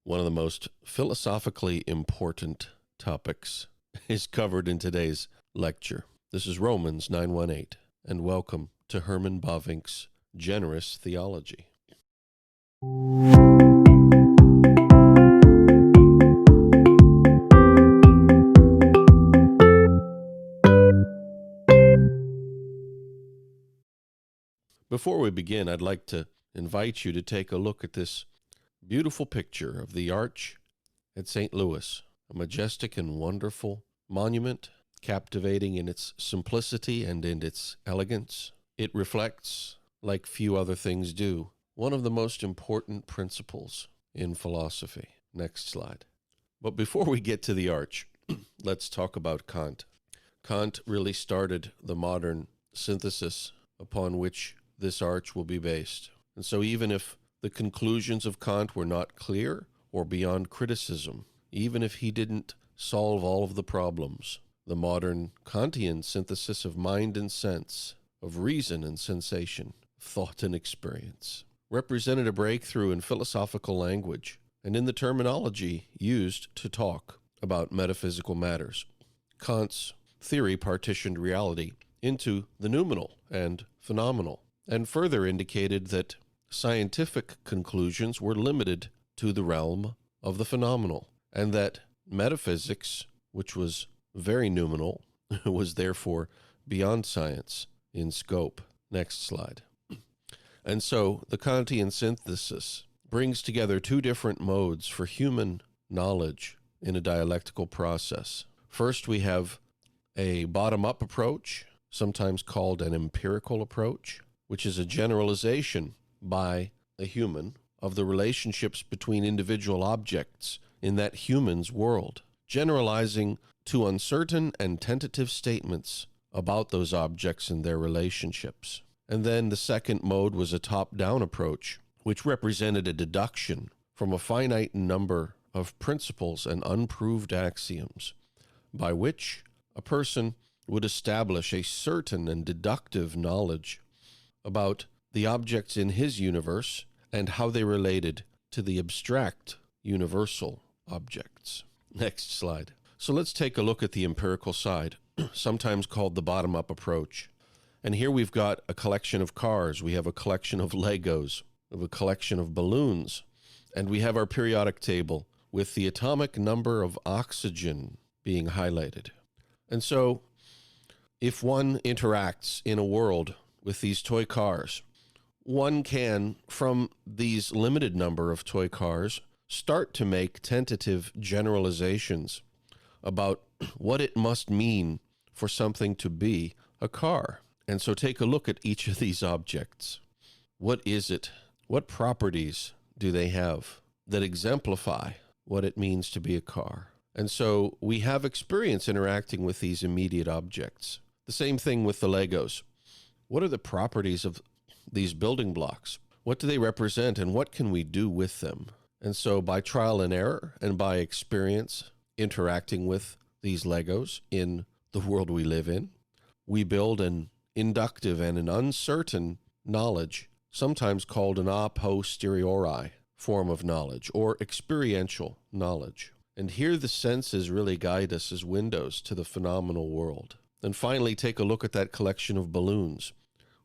One of the most philosophically important topics is covered in today's lecture. This is Romans 9:18, and welcome to Herman Bavinck's Generous Theology. Before we begin, I'd like to invite you to take a look at this beautiful picture of the arch at St. Louis, a majestic and wonderful monument, captivating in its simplicity and in its elegance. It reflects, like few other things do, one of the most important principles in philosophy. Next slide. But before we get to the arch, let's talk about Kant. Kant really started the modern synthesis upon which this arch will be based. And so even if the conclusions of Kant were not clear or beyond criticism, even if he didn't solve all of the problems, the modern Kantian synthesis of mind and sense, of reason and sensation, thought and experience, represented a breakthrough in philosophical language and in the terminology used to talk about metaphysical matters. Kant's theory partitioned reality into the noumenal and phenomenal, and further indicated that scientific conclusions were limited to the realm of the phenomenal, and that metaphysics, which was very noumenal, was therefore beyond science in scope. Next slide. And so the Kantian synthesis brings together two different modes for human knowledge in a dialectical process. First, we have a bottom-up approach, sometimes called an empirical approach, which is a generalization by a human of the relationships between individual objects in that human's world, generalizing to uncertain and tentative statements about those objects and their relationships. And then the second mode was a top-down approach, which represented a deduction from a finite number of principles and unproved axioms, by which a person would establish a certain and deductive knowledge about the objects in his universe and how they related to the abstract universal objects. Next slide. So let's take a look at the empirical side, sometimes called the bottom-up approach. And here we've got a collection of cars, we have a collection of Legos, we have a collection of balloons, and we have our periodic table with the atomic number of oxygen being highlighted. And so if one interacts in a world with these toy cars, one can, from these limited number of toy cars, start to make tentative generalizations about what it must mean for something to be a car. And so take a look at each of these objects. What is it? What properties do they have that exemplify what it means to be a car? And so we have experience interacting with these immediate objects. The same thing with the Legos. What are the properties of these building blocks? What do they represent, and what can we do with them? And so by trial and error and by experience interacting with these Legos in the world we live in, we build an inductive and an uncertain knowledge, sometimes called an a posteriori form of knowledge or experiential knowledge. And here the senses really guide us as windows to the phenomenal world. And finally, take a look at that collection of balloons.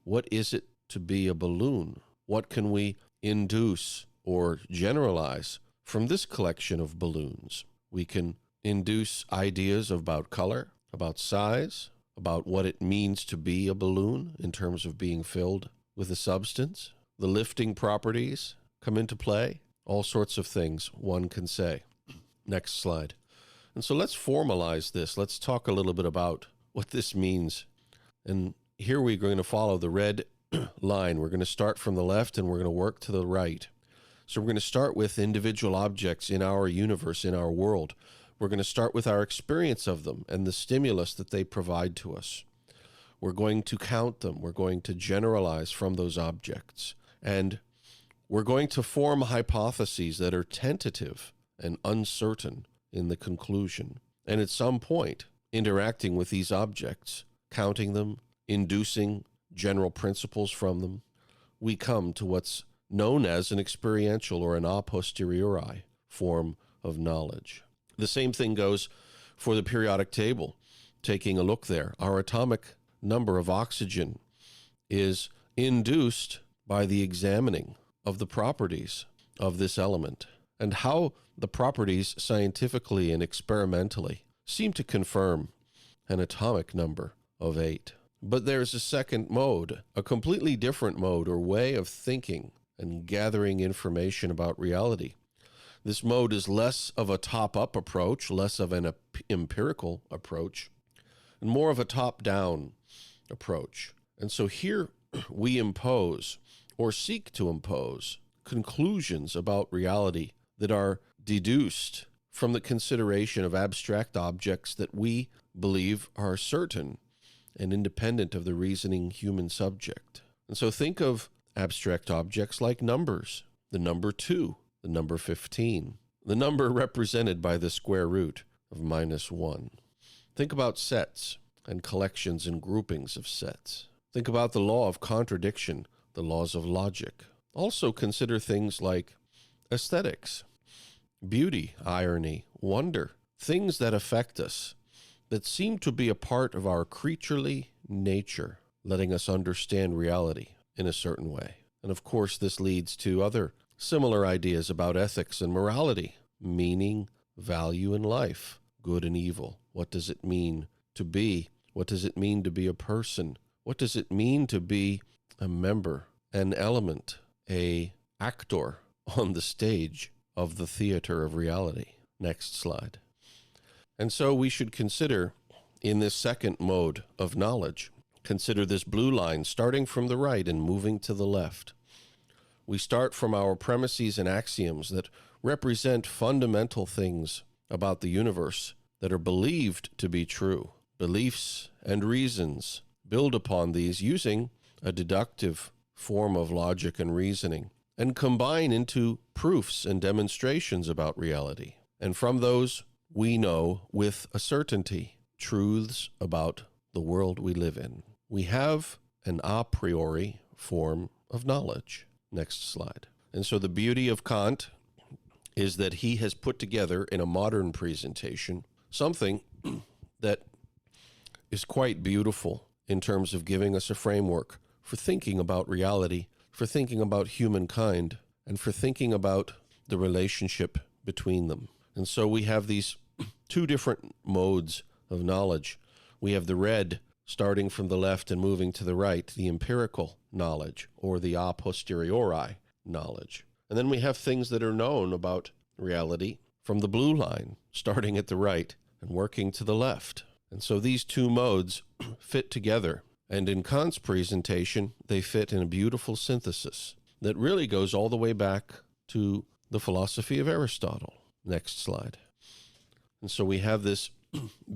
What is it to be a balloon? What can we induce or generalize from this collection of balloons? We can induce ideas about color, about size, about what it means to be a balloon in terms of being filled with a substance. The lifting properties come into play. All sorts of things one can say. Next slide. And so let's formalize this. Let's talk a little bit about what this means. And here we're going to follow the red line. We're going to start from the left and we're going to work to the right. So we're going to start with individual objects in our universe, in our world. We're going to start with our experience of them and the stimulus that they provide to us. We're going to count them. We're going to generalize from those objects. And we're going to form hypotheses that are tentative and uncertain in the conclusion. And at some point, interacting with these objects, counting them, inducing general principles from them, we come to what's known as an experiential or an a posteriori form of knowledge. The same thing goes for the periodic table. Taking a look there, our atomic number of oxygen is induced by the examining of the properties of this element and how the properties scientifically and experimentally seem to confirm an atomic number of 8. But there's a second mode, a completely different mode or way of thinking and gathering information about reality. This mode is less of a top-up approach, less of an empirical approach, and more of a top-down approach. And so here we impose, or seek to impose, conclusions about reality that are deduced from the consideration of abstract objects that we believe are certain and independent of the reasoning human subject. And so think of abstract objects like numbers, the number 2, the number 15, the number represented by the square root of -1. Think about sets and collections and groupings of sets. Think about the law of contradiction, the laws of logic. Also consider things like aesthetics, beauty, irony, wonder, things that affect us, that seem to be a part of our creaturely nature, letting us understand reality in a certain way. And of course, this leads to other similar ideas about ethics and morality, meaning, value in life, good and evil. What does it mean to be? What does it mean to be a person? What does it mean to be a member, an element, a actor on the stage of the theater of reality? Next slide. And so we should consider, in this second mode of knowledge, consider this blue line starting from the right and moving to the left. We start from our premises and axioms that represent fundamental things about the universe that are believed to be true. Beliefs and reasons build upon these using a deductive form of logic and reasoning and combine into proofs and demonstrations about reality. And from those, we know with a certainty truths about the world we live in. We have an a priori form of knowledge. Next slide. And so the beauty of Kant is that he has put together in a modern presentation something that is quite beautiful in terms of giving us a framework for thinking about reality, for thinking about humankind, and for thinking about the relationship between them. And so we have these two different modes of knowledge. We have the red starting from the left and moving to the right, the empirical knowledge, or the a posteriori knowledge. And then we have things that are known about reality from the blue line, starting at the right and working to the left. And so these two modes fit together. And in Kant's presentation, they fit in a beautiful synthesis that really goes all the way back to the philosophy of Aristotle. Next slide. And so we have this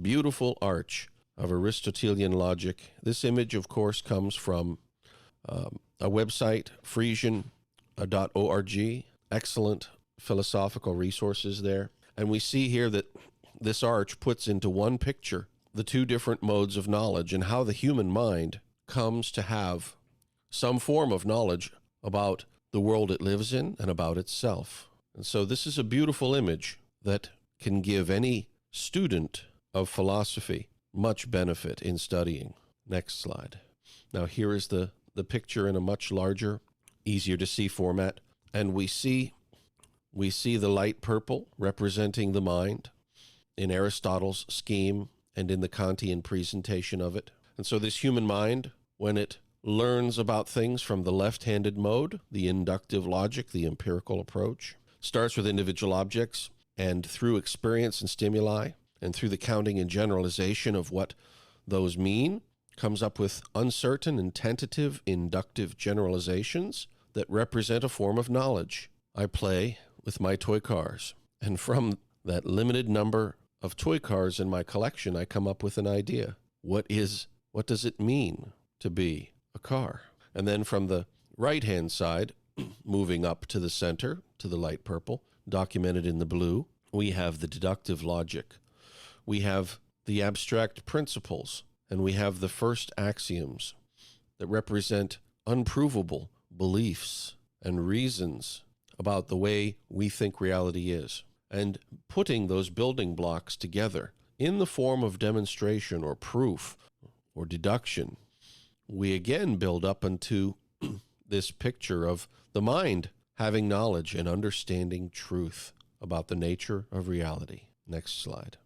beautiful arch of Aristotelian logic. This image, of course, comes from a website, Frisian.org. Excellent philosophical resources there. And we see here that this arch puts into one picture the two different modes of knowledge and how the human mind comes to have some form of knowledge about the world it lives in and about itself. And so this is a beautiful image that can give any student of philosophy much benefit in studying. Next slide. Now here is the picture in a much larger, easier to see format. And we see the light purple representing the mind in Aristotle's scheme and in the Kantian presentation of it. And so this human mind, when it learns about things from the left-handed mode, the inductive logic, the empirical approach, starts with individual objects, and through experience and stimuli, and through the counting and generalization of what those mean, comes up with uncertain and tentative inductive generalizations that represent a form of knowledge. I play with my toy cars, and from that limited number of toy cars in my collection, I come up with an idea. What does it mean to be a car? And then from the right-hand side, moving up to the center, to the light purple, documented in the blue, we have the deductive logic. We have the abstract principles, and we have the first axioms that represent unprovable beliefs and reasons about the way we think reality is, and putting those building blocks together in the form of demonstration or proof or deduction, we again build up into this picture of the mind having knowledge and understanding truth about the nature of reality. Next slide.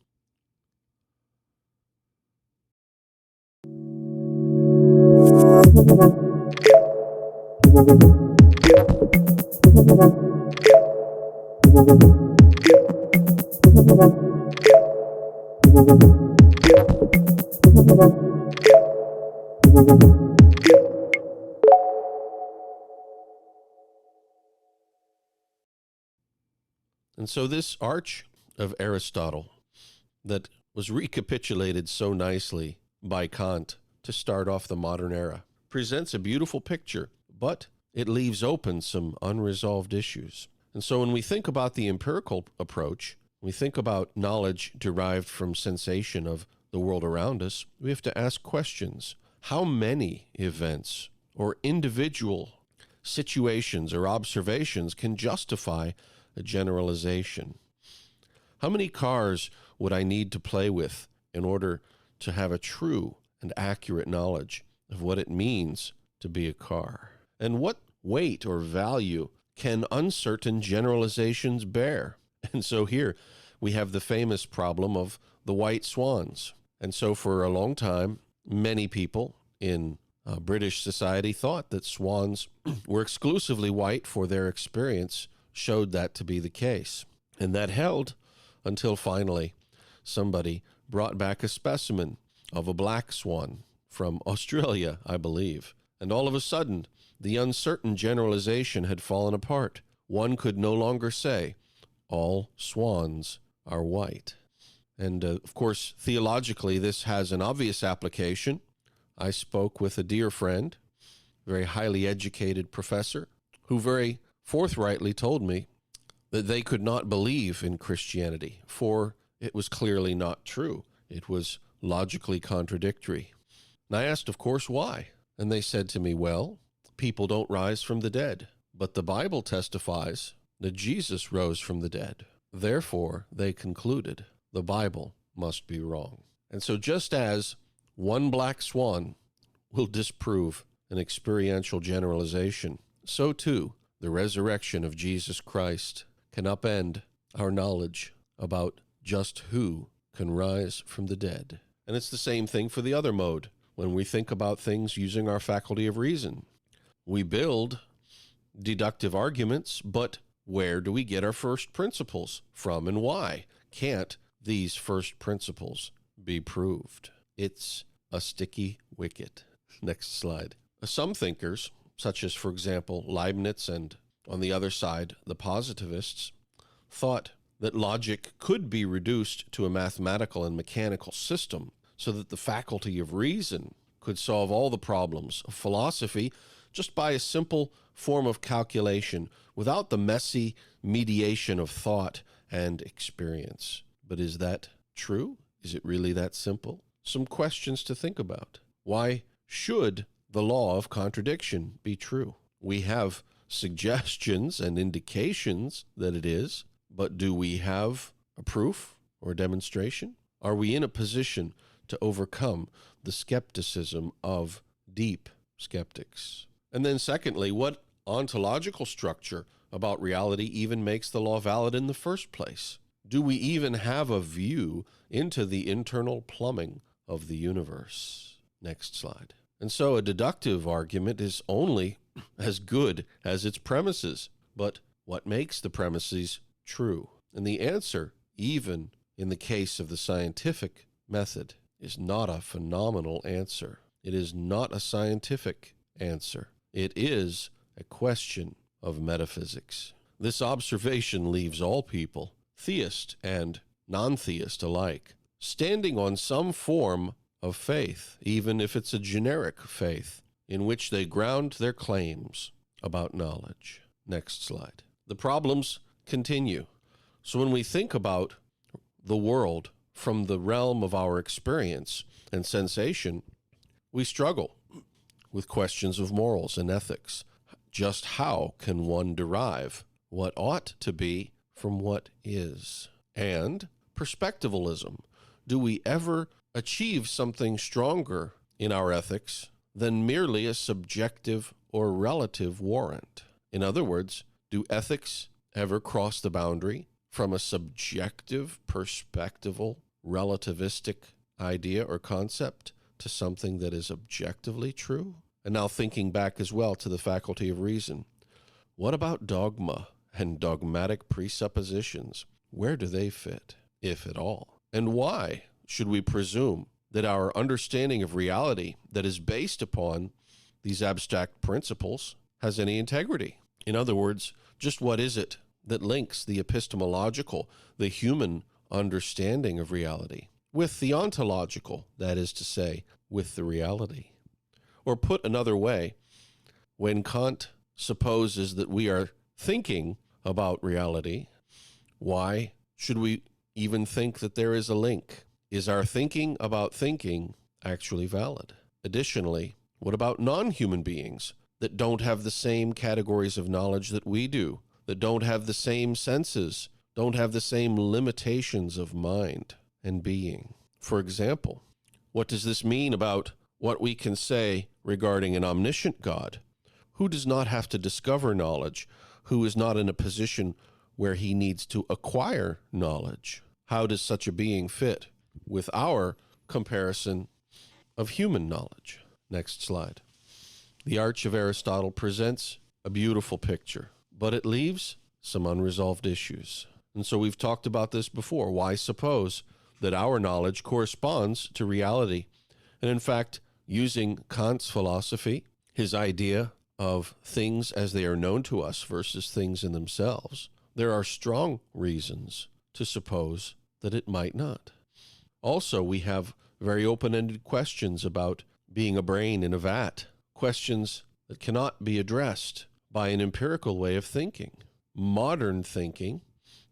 And so this arch of Aristotle that was recapitulated so nicely by Kant to start off the modern era presents a beautiful picture, but it leaves open some unresolved issues. And so when we think about the empirical approach, we think about knowledge derived from sensation of the world around us, we have to ask questions. How many events or individual situations or observations can justify a generalization? How many cars would I need to play with in order to have a true and accurate knowledge of what it means to be a car? And what weight or value can uncertain generalizations bear? And so here we have the famous problem of the white swans. And so for a long time, many people in British society thought that swans were exclusively white, for their experience showed that to be the case. And that held until finally somebody brought back a specimen of a black swan from Australia, I believe. And all of a sudden, the uncertain generalization had fallen apart. One could no longer say, all swans are white. And of course, theologically, this has an obvious application. I spoke with a dear friend, very highly educated professor, who very forthrightly told me that they could not believe in Christianity, for it was clearly not true. It was logically contradictory. And I asked, of course, why? And they said to me, well, people don't rise from the dead, but the Bible testifies that Jesus rose from the dead. Therefore, they concluded, the Bible must be wrong. And so just as one black swan will disprove an experiential generalization, so too the resurrection of Jesus Christ can upend our knowledge about just who can rise from the dead. And it's the same thing for the other mode. When we think about things using our faculty of reason, we build deductive arguments, but where do we get our first principles from and why? Can't these first principles be proved? It's a sticky wicket. Next slide. Some thinkers, such as, for example, Leibniz and, on the other side, the positivists, thought that logic could be reduced to a mathematical and mechanical system so that the faculty of reason could solve all the problems of philosophy just by a simple form of calculation without the messy mediation of thought and experience. But is that true? Is it really that simple? Some questions to think about. Why should the law of contradiction be true? We have suggestions and indications that it is, but do we have a proof or demonstration? Are we in a position to overcome the skepticism of deep skeptics? And then secondly, what ontological structure about reality even makes the law valid in the first place? Do we even have a view into the internal plumbing of the universe? Next slide. And so a deductive argument is only as good as its premises. But what makes the premises true? And the answer, even in the case of the scientific method, is not a phenomenal answer. It is not a scientific answer. It is a question of metaphysics. This observation leaves all people, theist and non-theist alike, standing on some form of faith, even if it's a generic faith, in which they ground their claims about knowledge. Next slide. The problems continue. So when we think about the world from the realm of our experience and sensation, we struggle with questions of morals and ethics. Just how can one derive what ought to be from what is. And perspectivalism. Do we ever achieve something stronger in our ethics than merely a subjective or relative warrant? In other words, do ethics ever cross the boundary from a subjective, perspectival, relativistic idea or concept to something that is objectively true? And now thinking back as well to the faculty of reason, what about dogma and dogmatic presuppositions? Where do they fit, if at all? And why should we presume that our understanding of reality that is based upon these abstract principles has any integrity? In other words, just what is it that links the epistemological, the human understanding of reality, with the ontological, that is to say, with the reality? Or put another way, when Kant supposes that we are thinking about reality, why should we even think that there is a link? Is our thinking about thinking actually valid? Additionally, what about non-human beings that don't have the same categories of knowledge that we do, that don't have the same senses, don't have the same limitations of mind and being? For example, what does this mean about what we can say regarding an omniscient God who does not have to discover knowledge, who is not in a position where he needs to acquire knowledge? How does such a being fit with our comparison of human knowledge? Next slide. The Arch of Aristotle presents a beautiful picture, but it leaves some unresolved issues. And so we've talked about this before. Why suppose that our knowledge corresponds to reality? And in fact, using Kant's philosophy, his idea of things as they are known to us versus things in themselves, there are strong reasons to suppose that it might not. Also, we have very open-ended questions about being a brain in a vat, questions that cannot be addressed by an empirical way of thinking. Modern thinking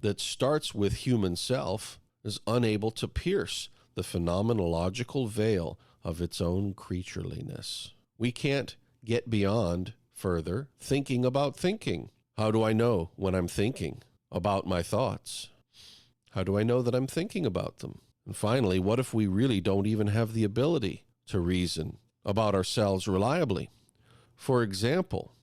that starts with human self is unable to pierce the phenomenological veil of its own creatureliness. We can't get beyond further thinking about thinking. How do I know when I'm thinking about my thoughts? How do I know that I'm thinking about them? And finally, what if we really don't even have the ability to reason about ourselves reliably? For example,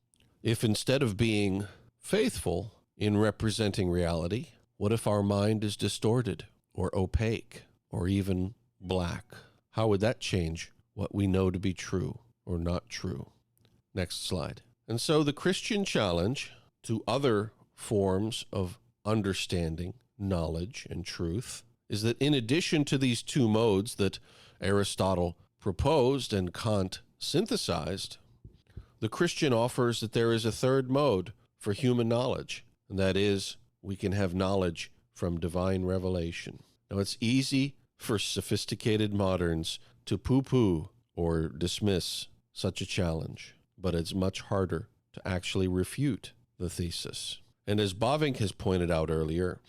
if instead of being faithful in representing reality, what if our mind is distorted or opaque or even black? How would that change what we know to be true or not true? Next slide. And so the Christian challenge to other forms of understanding, knowledge, and truth is that in addition to these two modes that Aristotle proposed and Kant synthesized, the Christian offers that there is a third mode for human knowledge, and that is we can have knowledge from divine revelation. Now, it's easy for sophisticated moderns to poo-poo or dismiss such a challenge, but it's much harder to actually refute the thesis. And as Bavinck has pointed out earlier,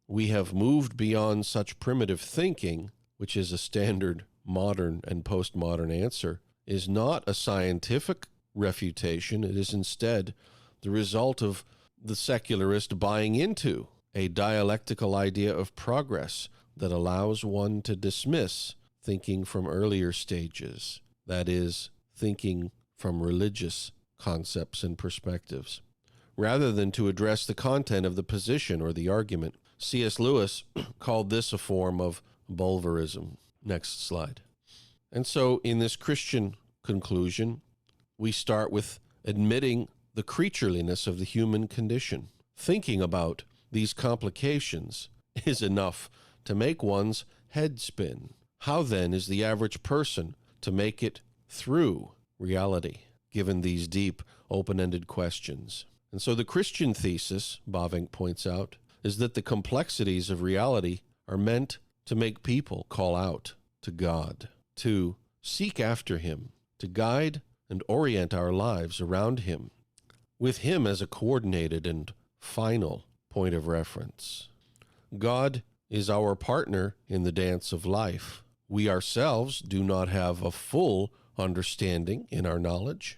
we have moved beyond such primitive thinking, which is a standard modern and postmodern answer, is not a scientific refutation. It is instead the result of the secularist buying into a dialectical idea of progress that allows one to dismiss thinking from earlier stages, that is, thinking from religious concepts and perspectives, rather than to address the content of the position or the argument. C.S. Lewis called this a form of bulverism. Next slide. And so in this Christian conclusion, we start with admitting the creatureliness of the human condition. Thinking about these complications is enough to make one's head spin. How then is the average person to make it through reality, given these deep, open-ended questions? And so the Christian thesis, Bavinck points out, is that the complexities of reality are meant to make people call out to God, to seek after Him, to guide and orient our lives around Him, with Him as a coordinated and final point of reference. God is our partner in the dance of life. We ourselves do not have a full understanding in our knowledge,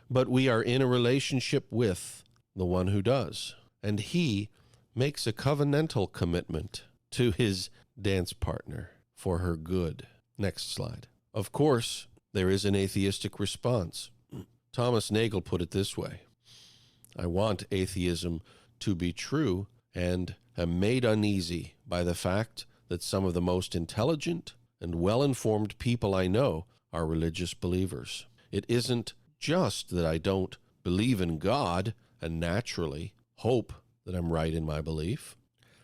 but we are in a relationship with the one who does. and he makes a covenantal commitment to his dance partner for her good. Next slide. Of course, there is an atheistic response. Thomas Nagel put it this way: I want atheism to be true and am made uneasy by the fact that some of the most intelligent and well-informed people I know are religious believers. It isn't just that I don't believe in God and naturally hope that I'm right in my belief.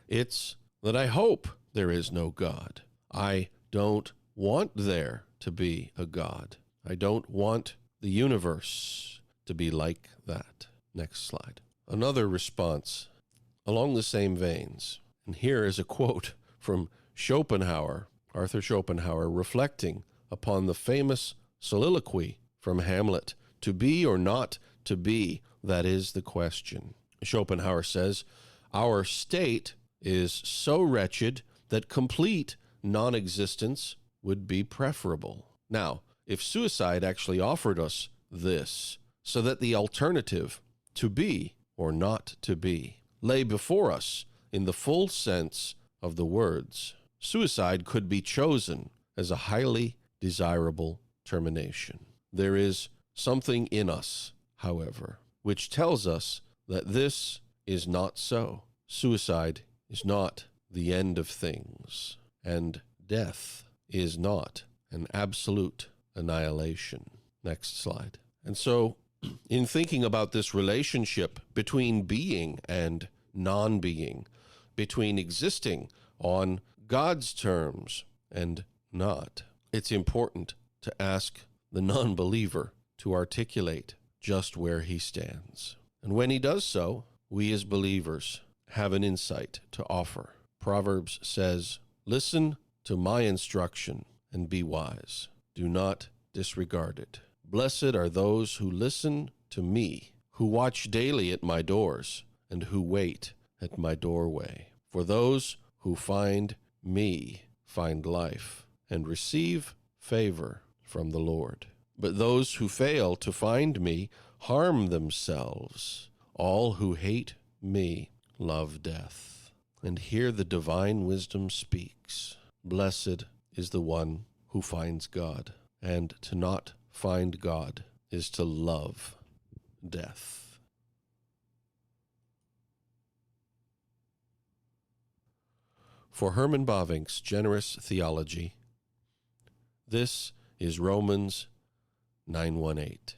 It's that I hope there is no God. I don't want there to be a God. I don't want the universe to be like that. Next slide. Another response along the same veins. And here is a quote from Schopenhauer, Arthur Schopenhauer, reflecting upon the famous soliloquy from Hamlet, "To be or not to be, that is the question." Schopenhauer says, "Our state is so wretched that complete non-existence would be preferable." Now, if suicide actually offered us this, so that the alternative, to be or not to be, lay before us in the full sense of the words, suicide could be chosen as a highly desirable termination. There is something in us, however, which tells us that this is not so. Suicide is not the end of things, and death is not an absolute annihilation. Next slide. And so, in thinking about this relationship between being and non-being, between existing on God's terms and not, it's important to ask the non-believer to articulate just where he stands. And when he does so, we as believers have an insight to offer. Proverbs says, "Listen to my instruction and be wise. Do not disregard it. Blessed are those who listen to me, who watch daily at my doors, and who wait at my doorway. For those who find me find life and receive favor from the Lord. But those who fail to find me harm themselves. All who hate me love death." And here the divine wisdom speaks. Blessed is the one who finds God, and to not find God is to love death. For Herman Bavinck's generous theology, this is Romans 9:18.